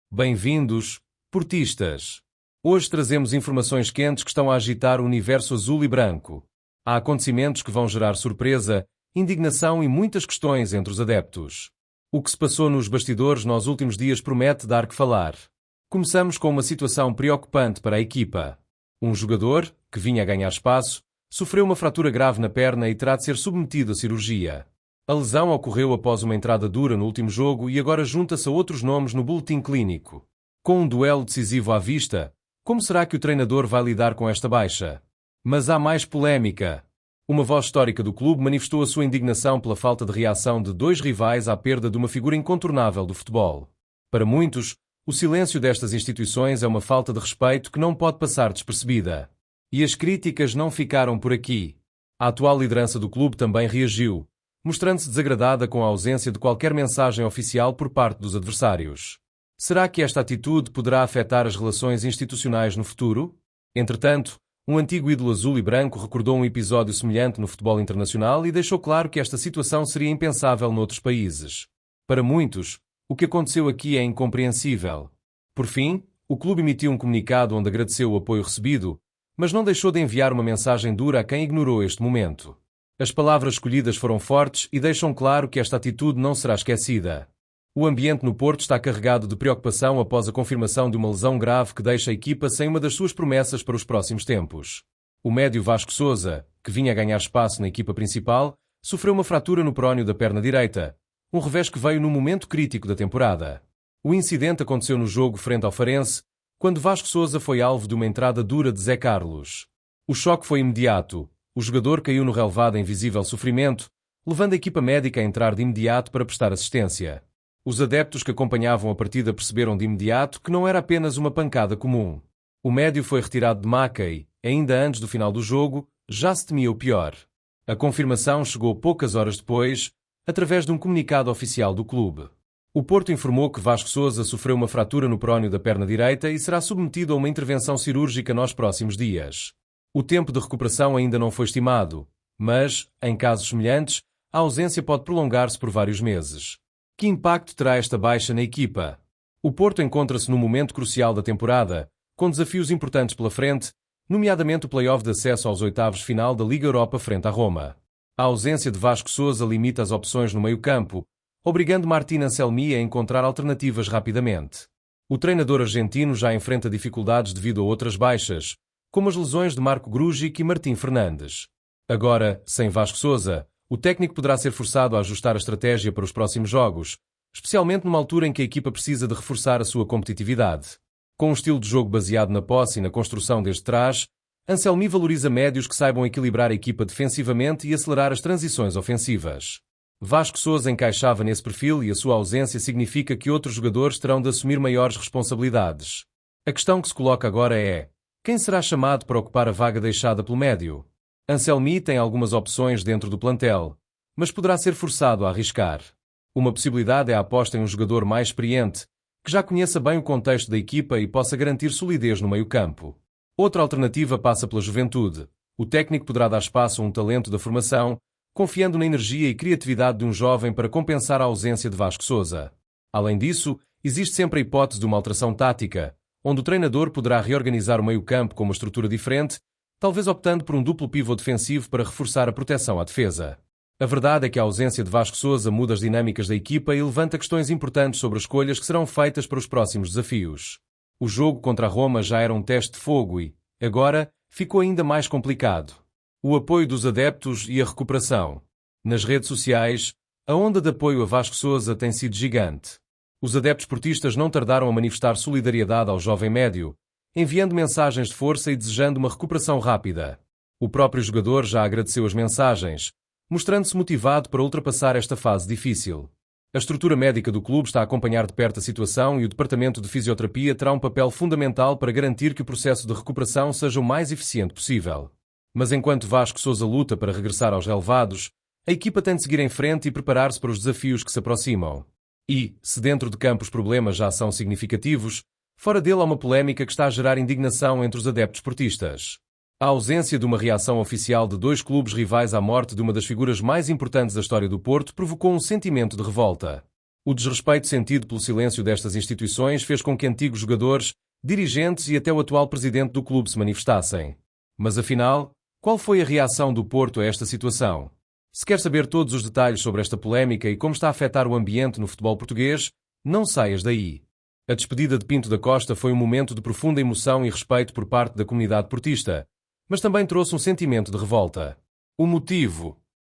Bem-vindos, portistas! Hoje trazemos informações quentes que estão a agitar o universo azul e branco. Há acontecimentos que vão gerar surpresa, indignação e muitas questões entre os adeptos. O que se passou nos bastidores nos últimos dias promete dar que falar. Começamos com uma situação preocupante para a equipa. Um jogador, que vinha a ganhar espaço, sofreu uma fratura grave na perna e terá de ser submetido a cirurgia. A lesão ocorreu após uma entrada dura no último jogo e agora junta-se a outros nomes no boletim clínico. Com um duelo decisivo à vista, como será que o treinador vai lidar com esta baixa? Mas há mais polémica. Uma voz histórica do clube manifestou a sua indignação pela falta de reação de dois rivais à perda de uma figura incontornável do futebol. Para muitos, o silêncio destas instituições é uma falta de respeito que não pode passar despercebida. E as críticas não ficaram por aqui. A atual liderança do clube também reagiu, mostrando-se desagradada com a ausência de qualquer mensagem oficial por parte dos adversários. Será que esta atitude poderá afetar as relações institucionais no futuro? Entretanto, um antigo ídolo azul e branco recordou um episódio semelhante no futebol internacional e deixou claro que esta situação seria impensável noutros países. Para muitos, o que aconteceu aqui é incompreensível. Por fim, o clube emitiu um comunicado onde agradeceu o apoio recebido, mas não deixou de enviar uma mensagem dura a quem ignorou este momento. As palavras escolhidas foram fortes e deixam claro que esta atitude não será esquecida. O ambiente no Porto está carregado de preocupação após a confirmação de uma lesão grave que deixa a equipa sem uma das suas promessas para os próximos tempos. O médio Vasco Sousa, que vinha a ganhar espaço na equipa principal, sofreu uma fratura no prónio da perna direita, um revés que veio no momento crítico da temporada. O incidente aconteceu no jogo frente ao Farense, quando Vasco Sousa foi alvo de uma entrada dura de Zé Carlos. O choque foi imediato. O jogador caiu no relvado em visível sofrimento, levando a equipa médica a entrar de imediato para prestar assistência. Os adeptos que acompanhavam a partida perceberam de imediato que não era apenas uma pancada comum. O médio foi retirado de maca e, ainda antes do final do jogo, já se temia o pior. A confirmação chegou poucas horas depois, através de um comunicado oficial do clube. O Porto informou que Vasco Sousa sofreu uma fratura no prónio da perna direita e será submetido a uma intervenção cirúrgica nos próximos dias. O tempo de recuperação ainda não foi estimado, mas, em casos semelhantes, a ausência pode prolongar-se por vários meses. Que impacto terá esta baixa na equipa? O Porto encontra-se num momento crucial da temporada, com desafios importantes pela frente, nomeadamente o play-off de acesso aos oitavos de final da Liga Europa frente à Roma. A ausência de Vasco Sousa limita as opções no meio-campo, obrigando Martín Anselmi a encontrar alternativas rapidamente. O treinador argentino já enfrenta dificuldades devido a outras baixas, como as lesões de Marco Grujic e Martim Fernandes. Agora, sem Vasco Sousa, o técnico poderá ser forçado a ajustar a estratégia para os próximos jogos, especialmente numa altura em que a equipa precisa de reforçar a sua competitividade. Com um estilo de jogo baseado na posse e na construção desde trás, Anselmi valoriza médios que saibam equilibrar a equipa defensivamente e acelerar as transições ofensivas. Vasco Sousa encaixava nesse perfil e a sua ausência significa que outros jogadores terão de assumir maiores responsabilidades. A questão que se coloca agora é: quem será chamado para ocupar a vaga deixada pelo médio? Anselmi tem algumas opções dentro do plantel, mas poderá ser forçado a arriscar. Uma possibilidade é a aposta em um jogador mais experiente, que já conheça bem o contexto da equipa e possa garantir solidez no meio-campo. Outra alternativa passa pela juventude. O técnico poderá dar espaço a um talento da formação, confiando na energia e criatividade de um jovem para compensar a ausência de Vasco Sousa. Além disso, existe sempre a hipótese de uma alteração tática, onde o treinador poderá reorganizar o meio-campo com uma estrutura diferente, talvez optando por um duplo pívô defensivo para reforçar a proteção à defesa. A verdade é que a ausência de Vasco Sousa muda as dinâmicas da equipa e levanta questões importantes sobre as escolhas que serão feitas para os próximos desafios. O jogo contra a Roma já era um teste de fogo e, agora, ficou ainda mais complicado. O apoio dos adeptos e a recuperação. Nas redes sociais, a onda de apoio a Vasco Sousa tem sido gigante. Os adeptos portistas não tardaram a manifestar solidariedade ao jovem médio, enviando mensagens de força e desejando uma recuperação rápida. O próprio jogador já agradeceu as mensagens, mostrando-se motivado para ultrapassar esta fase difícil. A estrutura médica do clube está a acompanhar de perto a situação e o departamento de fisioterapia terá um papel fundamental para garantir que o processo de recuperação seja o mais eficiente possível. Mas enquanto Vasco Sousa luta para regressar aos relevados, a equipa tem de seguir em frente e preparar-se para os desafios que se aproximam. E, se dentro de campo os problemas já são significativos, fora dele há uma polémica que está a gerar indignação entre os adeptos portistas. A ausência de uma reação oficial de dois clubes rivais à morte de uma das figuras mais importantes da história do Porto provocou um sentimento de revolta. O desrespeito sentido pelo silêncio destas instituições fez com que antigos jogadores, dirigentes e até o atual presidente do clube se manifestassem. Mas afinal, qual foi a reação do Porto a esta situação? Se quer saber todos os detalhes sobre esta polémica e como está a afetar o ambiente no futebol português, não saias daí. A despedida de Pinto da Costa foi um momento de profunda emoção e respeito por parte da comunidade portista, mas também trouxe um sentimento de revolta. O motivo?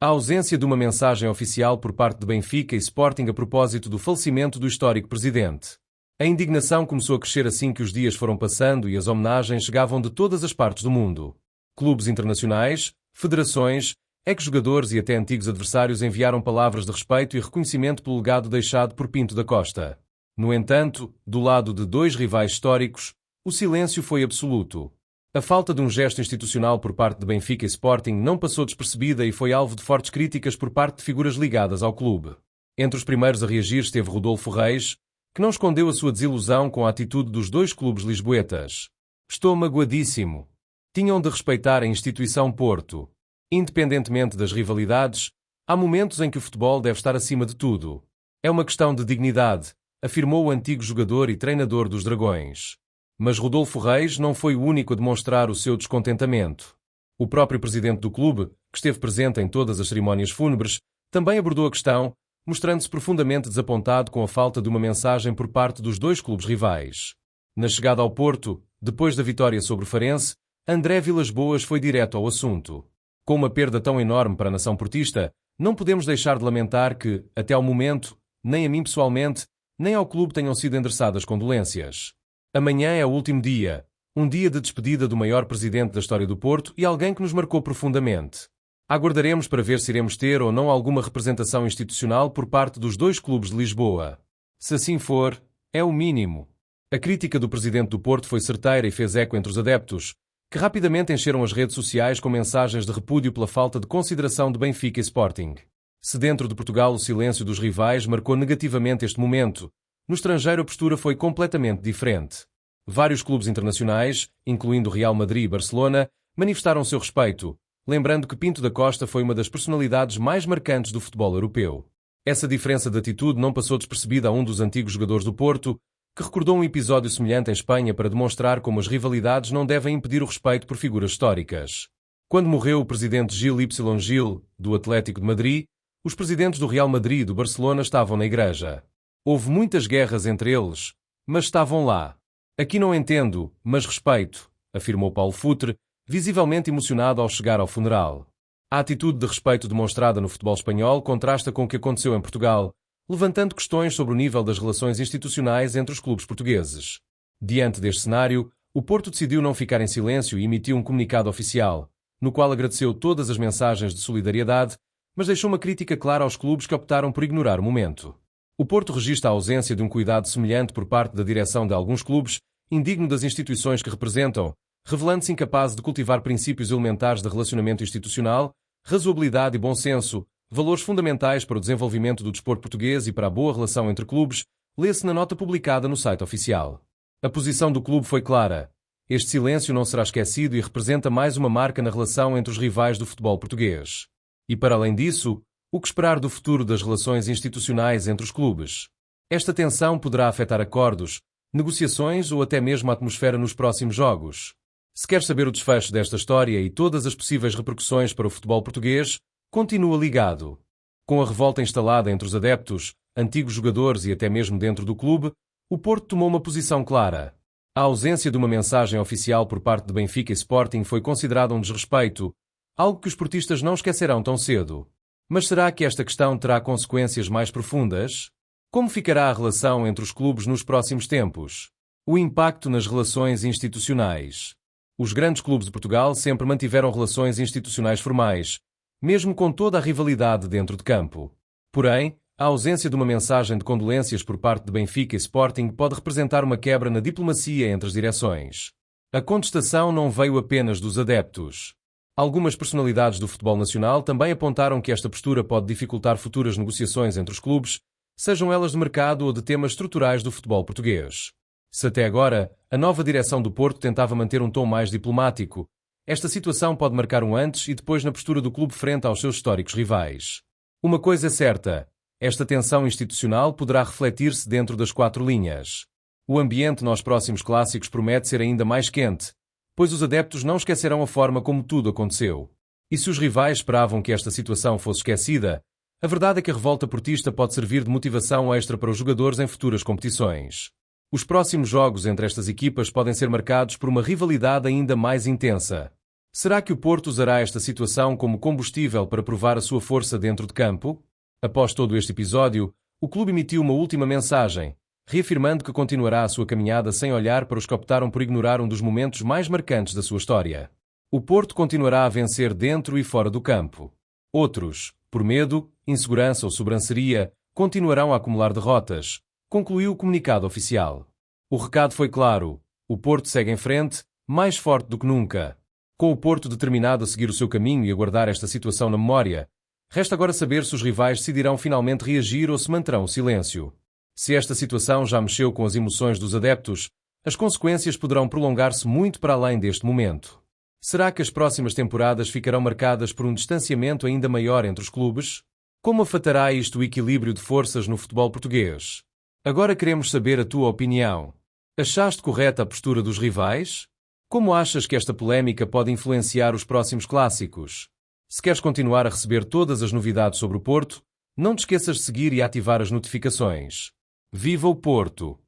A ausência de uma mensagem oficial por parte de Benfica e Sporting a propósito do falecimento do histórico presidente. A indignação começou a crescer assim que os dias foram passando e as homenagens chegavam de todas as partes do mundo. Clubes internacionais, federações, ex-jogadores e até antigos adversários enviaram palavras de respeito e reconhecimento pelo legado deixado por Pinto da Costa. No entanto, do lado de dois rivais históricos, o silêncio foi absoluto. A falta de um gesto institucional por parte de Benfica e Sporting não passou despercebida e foi alvo de fortes críticas por parte de figuras ligadas ao clube. Entre os primeiros a reagir esteve Rodolfo Reis, que não escondeu a sua desilusão com a atitude dos dois clubes lisboetas. Estou magoadíssimo. Tinham de respeitar a instituição Porto. Independentemente das rivalidades, há momentos em que o futebol deve estar acima de tudo. É uma questão de dignidade, afirmou o antigo jogador e treinador dos Dragões. Mas Rodolfo Reis não foi o único a demonstrar o seu descontentamento. O próprio presidente do clube, que esteve presente em todas as cerimónias fúnebres, também abordou a questão, mostrando-se profundamente desapontado com a falta de uma mensagem por parte dos dois clubes rivais. Na chegada ao Porto, depois da vitória sobre o Farense, André Vilas-Boas foi direto ao assunto. Com uma perda tão enorme para a nação portista, não podemos deixar de lamentar que, até ao momento, nem a mim pessoalmente, nem ao clube tenham sido endereçadas condolências. Amanhã é o último dia, um dia de despedida do maior presidente da história do Porto e alguém que nos marcou profundamente. Aguardaremos para ver se iremos ter ou não alguma representação institucional por parte dos dois clubes de Lisboa. Se assim for, é o mínimo. A crítica do presidente do Porto foi certeira e fez eco entre os adeptos, que rapidamente encheram as redes sociais com mensagens de repúdio pela falta de consideração de Benfica e Sporting. Se dentro de Portugal o silêncio dos rivais marcou negativamente este momento, no estrangeiro a postura foi completamente diferente. Vários clubes internacionais, incluindo Real Madrid e Barcelona, manifestaram seu respeito, lembrando que Pinto da Costa foi uma das personalidades mais marcantes do futebol europeu. Essa diferença de atitude não passou despercebida a um dos antigos jogadores do Porto, que recordou um episódio semelhante em Espanha para demonstrar como as rivalidades não devem impedir o respeito por figuras históricas. Quando morreu o presidente Gil Y. Gil, do Atlético de Madrid, os presidentes do Real Madrid e do Barcelona estavam na igreja. Houve muitas guerras entre eles, mas estavam lá. Aqui não entendo, mas respeito, afirmou Paulo Futre, visivelmente emocionado ao chegar ao funeral. A atitude de respeito demonstrada no futebol espanhol contrasta com o que aconteceu em Portugal, levantando questões sobre o nível das relações institucionais entre os clubes portugueses. Diante deste cenário, o Porto decidiu não ficar em silêncio e emitiu um comunicado oficial, no qual agradeceu todas as mensagens de solidariedade, mas deixou uma crítica clara aos clubes que optaram por ignorar o momento. O Porto registra a ausência de um cuidado semelhante por parte da direção de alguns clubes, indigno das instituições que representam, revelando-se incapaz de cultivar princípios elementares de relacionamento institucional, razoabilidade e bom senso, valores fundamentais para o desenvolvimento do desporto português e para a boa relação entre clubes, lê-se na nota publicada no site oficial. A posição do clube foi clara. Este silêncio não será esquecido e representa mais uma marca na relação entre os rivais do futebol português. E para além disso, o que esperar do futuro das relações institucionais entre os clubes? Esta tensão poderá afetar acordos, negociações ou até mesmo a atmosfera nos próximos jogos. Se quer saber o desfecho desta história e todas as possíveis repercussões para o futebol português, continua ligado. Com a revolta instalada entre os adeptos, antigos jogadores e até mesmo dentro do clube, o Porto tomou uma posição clara. A ausência de uma mensagem oficial por parte de Benfica e Sporting foi considerada um desrespeito, algo que os portistas não esquecerão tão cedo. Mas será que esta questão terá consequências mais profundas? Como ficará a relação entre os clubes nos próximos tempos? O impacto nas relações institucionais. Os grandes clubes de Portugal sempre mantiveram relações institucionais formais, mesmo com toda a rivalidade dentro de campo. Porém, a ausência de uma mensagem de condolências por parte de Benfica e Sporting pode representar uma quebra na diplomacia entre as direções. A contestação não veio apenas dos adeptos. Algumas personalidades do futebol nacional também apontaram que esta postura pode dificultar futuras negociações entre os clubes, sejam elas de mercado ou de temas estruturais do futebol português. Se até agora a nova direção do Porto tentava manter um tom mais diplomático, esta situação pode marcar um antes e depois na postura do clube frente aos seus históricos rivais. Uma coisa é certa, Esta tensão institucional poderá refletir-se dentro das quatro linhas. O ambiente nos próximos clássicos promete ser ainda mais quente, pois os adeptos não esquecerão a forma como tudo aconteceu. E se os rivais esperavam que esta situação fosse esquecida, a verdade é que a revolta portista pode servir de motivação extra para os jogadores em futuras competições. Os próximos jogos entre estas equipas podem ser marcados por uma rivalidade ainda mais intensa. Será que o Porto usará esta situação como combustível para provar a sua força dentro de campo? Após todo este episódio, o clube emitiu uma última mensagem, reafirmando que continuará a sua caminhada sem olhar para os que optaram por ignorar um dos momentos mais marcantes da sua história. O Porto continuará a vencer dentro e fora do campo. Outros, por medo, insegurança ou sobranceria, continuarão a acumular derrotas, concluiu o comunicado oficial. O recado foi claro: o Porto segue em frente, mais forte do que nunca. Com o Porto determinado a seguir o seu caminho e a guardar esta situação na memória, resta agora saber se os rivais decidirão finalmente reagir ou se manterão o silêncio. Se esta situação já mexeu com as emoções dos adeptos, as consequências poderão prolongar-se muito para além deste momento. Será que as próximas temporadas ficarão marcadas por um distanciamento ainda maior entre os clubes? Como afetará isto o equilíbrio de forças no futebol português? Agora queremos saber a tua opinião. Achaste correta a postura dos rivais? Como achas que esta polémica pode influenciar os próximos clássicos? Se queres continuar a receber todas as novidades sobre o Porto, não te esqueças de seguir e ativar as notificações. Viva o Porto!